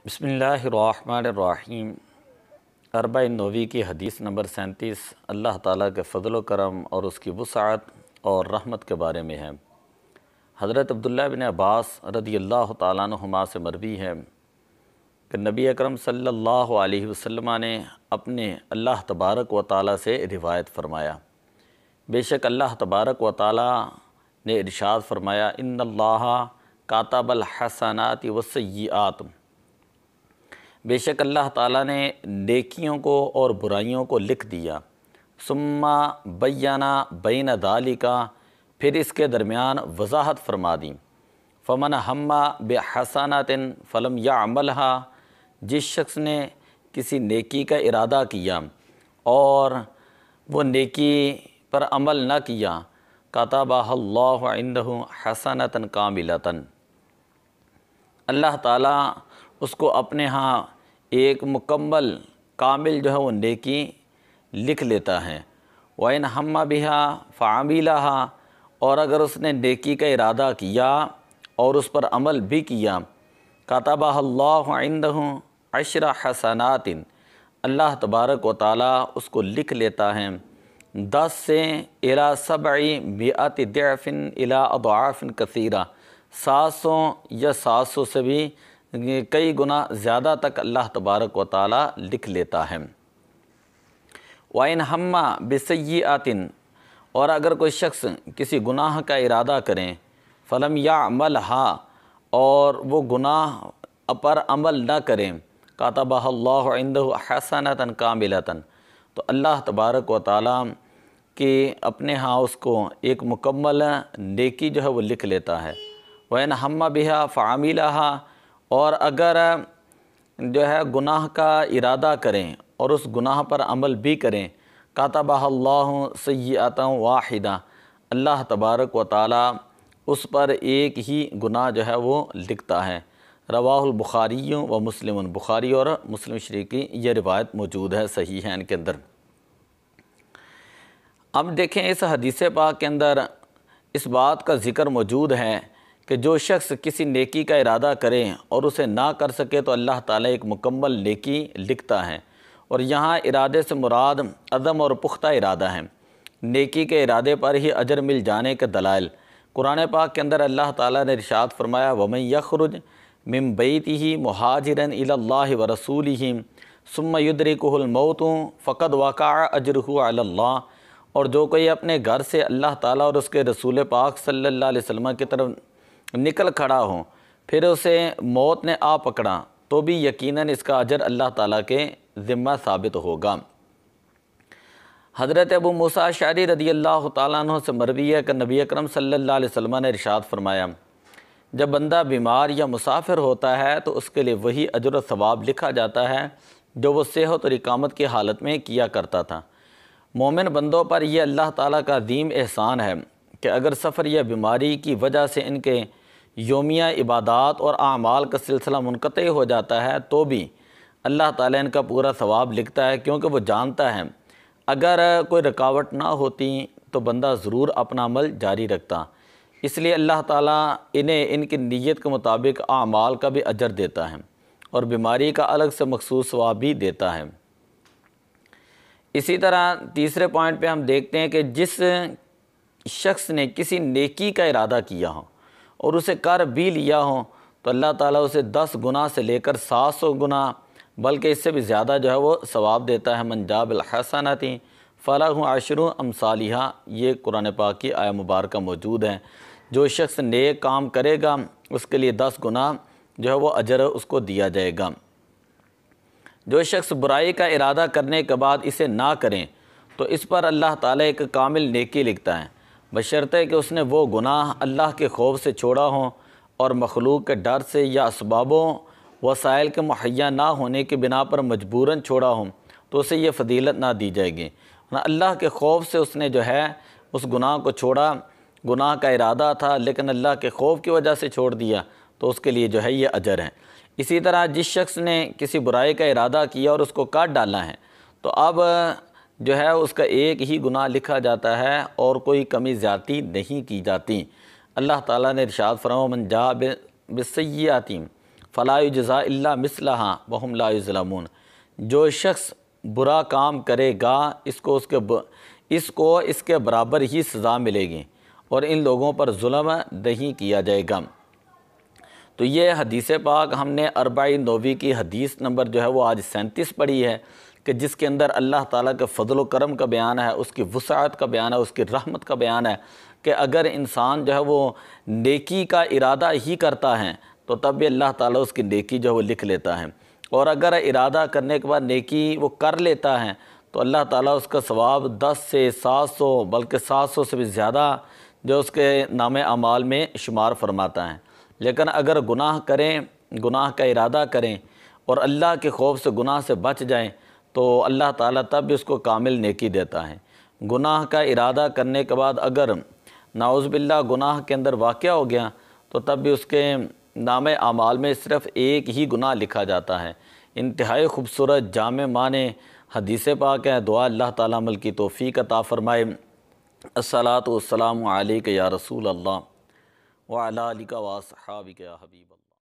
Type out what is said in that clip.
بسم اللہ الرحمن الرحیم۔ اربع نووی کی حدیث نمبر 37 اللہ تعالیٰ کے فضل و کرم اور اس کی وسعت اور رحمت کے بارے میں ہے۔ حضرت عبداللہ بن عباس رضی اللہ تعالیٰ عنہما سے مروی ہے کہ نبی اکرم صلی اللہ علیہ وسلم نے اپنے اللہ تبارک و تعالیٰ سے روایت فرمایا، بے شک اللہ تبارک و تعالیٰ نے ارشاد فرمایا، ان اللہ کاتب الحسنات والسیئات، بے شک اللہ تعالیٰ نے نیکیوں کو اور برائیوں کو لکھ دیا، ثم بینا بین ذالک، پھر اس کے درمیان وضاحت فرما دی، فمن ہم بحسنۃ فلم یعملھا، جس شخص نے کسی نیکی کا ارادہ کیا اور وہ نیکی پر عمل نہ کیا، کتبہ اللہ عنہ حسنۃ کاملۃ، اللہ تعالیٰ اس کو اپنے ہاں ایک مکمل کامل جو ہے وہ نیکی لکھ لیتا ہے۔ وَإِنْ ہَمَّ بِهَا فَعَمِلَهَا، اور اگر اس نے نیکی کا ارادہ کیا اور اس پر عمل بھی کیا، كَتَبَهَا اللَّهُ عِنْدَهُ عَشْرَ حَسَنَاتٍ، اللہ تبارک و تعالیٰ اس کو لکھ لیتا ہے 10 سے إِلَى 700 ضعف إِلَى أضعاف كثيرة، 700 یا 700 سے بھی کئی گنا زیادہ تک اللہ تبارک و تعالیٰ لکھ لیتا ہے۔ وَإِنْ ہَمَّ بِسَيِّئَةٍ، اور اگر کوئی شخص کسی گناہ کا ارادہ کریں، فَلَمْ يَعْمَلْهَا، اور وہ گناہ پر عمل نہ کریں، كَتَبَهَا اللَّهُ عِنْدَهُ حَسَنَةً كَامِلَةً، تو اللہ تبارک و تعالیٰ کہ اپنے ہاں اس کو ایک مکمل نیکی جو ہے وہ لکھ لیتا ہے۔ وَإِنْ ہَمَّ بِهَا فَعَمِلَهَا، اور اگر جو ہے گناہ کا ارادہ کریں اور اس گناہ پر عمل بھی کریں، كَتَبَهَا اللَّهُ سَيِّئَةً وَاحِدَةً، اللہ تبارک و تعالیٰ اس پر ایک ہی گناہ جو ہے وہ لکھتا ہے۔ رواہ البخاری و مسلم، بخاری اور مسلم شریف کی یہ روایت موجود ہے صحیحین کے اندر۔ اب دیکھیں اس حدیث پاک کے اندر اس بات کا ذکر موجود ہے کہ جو شخص کسی نیکی کا ارادہ کرے اور اسے نہ کر سکے تو اللہ تعالیٰ ایک مکمل نیکی لکھتا ہے، اور یہاں ارادے سے مراد عزم اور پختہ ارادہ ہے۔ نیکی کے ارادے پر ہی اجر مل جانے کے دلائل قرآن پاک کے اندر اللہ تعالیٰ نے ارشاد فرمایا، وَمَن يَخْرُجْ مِن بَيْتِهِ مُهَاجِرًا إِلَى اللَّهِ وَرَسُولِهِ ثُمَّ يُدْرِكُهُ الْمَوْتُ فَقَدْ وَقَعَ أَجْرُهُ عَلَى اللَّهِ، اور جو کوئی اپنے گھر سے اللہ تعالیٰ اور اس کے رسول پاک صلی اللہ علیہ وسلم کی طرف نکل کھڑا ہوں، پھر اسے موت نے آ پکڑا، تو بھی یقیناً اس کا اجر اللہ تعالیٰ کے ذمہ ثابت ہوگا۔ حضرت ابو موسیٰ اشعری رضی اللہ تعالیٰ عنہ سے مروی ہے کہ نبی اکرم صلی اللہ علیہ وسلم نے ارشاد فرمایا، جب بندہ بیمار یا مسافر ہوتا ہے تو اس کے لیے وہی اجر و ثواب لکھا جاتا ہے جو وہ صحت اور اقامت کی حالت میں کیا کرتا تھا۔ مومن بندوں پر یہ اللہ تعالیٰ کا عظیم احسان ہے کہ اگر سفر یا بیماری کی وجہ سے ان کے یومیہ عبادات اور اعمال کا سلسلہ منقطع ہو جاتا ہے تو بھی اللہ تعالیٰ ان کا پورا ثواب لکھتا ہے، کیونکہ وہ جانتا ہے اگر کوئی رکاوٹ نہ ہوتی تو بندہ ضرور اپنا عمل جاری رکھتا، اس لیے اللہ تعالیٰ انہیں ان کی نیت کے مطابق اعمال کا بھی اجر دیتا ہے اور بیماری کا الگ سے مخصوص ثواب بھی دیتا ہے۔ اسی طرح تیسرے پوائنٹ پہ ہم دیکھتے ہیں کہ جس شخص نے کسی نیکی کا ارادہ کیا ہو اور اسے کر بھی لیا ہو تو اللہ تعالیٰ اسے 10 گنا سے لے کر 700 گنا بلکہ اس سے بھی زیادہ جو ہے وہ ثواب دیتا ہے۔ من جاء بالحسنۃ فلہ عشر امثالھا، یہ قرآن پاک کی آیہ مبارکہ موجود ہے۔ جو شخص نیک کام کرے گا اس کے لیے 10 گنا جو ہے وہ اجر اس کو دیا جائے گا۔ جو شخص برائی کا ارادہ کرنے کے بعد اسے نہ کریں تو اس پر اللہ تعالیٰ ایک کامل نیکی لکھتا ہے، بشرطے کہ اس نے وہ گناہ اللہ کے خوف سے چھوڑا ہوں اور مخلوق کے ڈر سے یا اسبابوں وسائل کے مہیا نہ ہونے کی بنا پر مجبوراً چھوڑا ہوں تو اسے یہ فضیلت نہ دی جائے گی۔ اللہ کے خوف سے اس نے جو ہے اس گناہ کو چھوڑا، گناہ کا ارادہ تھا لیکن اللہ کے خوف کی وجہ سے چھوڑ دیا تو اس کے لیے جو ہے یہ اجر ہے۔ اسی طرح جس شخص نے کسی برائی کا ارادہ کیا اور اس کو کاٹ ڈالا ہے تو اب جو ہے اس کا ایک ہی گناہ لکھا جاتا ہے اور کوئی کمی زیادتی نہیں کی جاتی۔ اللہ تعالیٰ نے ارشاد فرمایا، من جاء بالسیئۃ فلا یجزا الا مثلہا وہم لا یظلمون۔ جو شخص برا کام کرے گا اس کو اس کے برابر ہی سزا ملے گی اور ان لوگوں پر ظلم نہیں کیا جائے گا۔ تو یہ حدیث پاک ہم نے 40 نووی کی حدیث نمبر جو ہے وہ آج 37 پڑھی ہے، کہ جس کے اندر اللہ تعالیٰ کے فضل و کرم کا بیان ہے، اس کی وسعت کا بیان ہے، اس کی رحمت کا بیان ہے کہ اگر انسان جو ہے وہ نیکی کا ارادہ ہی کرتا ہے تو تب بھی اللہ تعالیٰ اس کی نیکی جو ہے وہ لکھ لیتا ہے، اور اگر ارادہ کرنے کے بعد نیکی وہ کر لیتا ہے تو اللہ تعالیٰ اس کا ثواب 10 سے 700 بلکہ 700 سے بھی زیادہ جو اس کے نام اعمال میں شمار فرماتا ہے۔ لیکن اگر گناہ کریں، گناہ کا ارادہ کریں اور اللہ کے خوف سے گناہ سے بچ جائیں تو اللہ تعالیٰ تب بھی اس کو کامل نیکی دیتا ہے۔ گناہ کا ارادہ کرنے کے بعد اگر نعوذ باللہ گناہ کے اندر واقع ہو گیا تو تب بھی اس کے نام اعمال میں صرف ایک ہی گناہ لکھا جاتا ہے۔ انتہائی خوبصورت جامع معنی حدیث پاک ہے۔ دعا اللہ تعالیٰ عمل کی توفیق عطا فرمائے۔ الصلاۃ والسلام علیک یا رسول اللہ وعلی آلک و اصحابک یا حبیب اللہ۔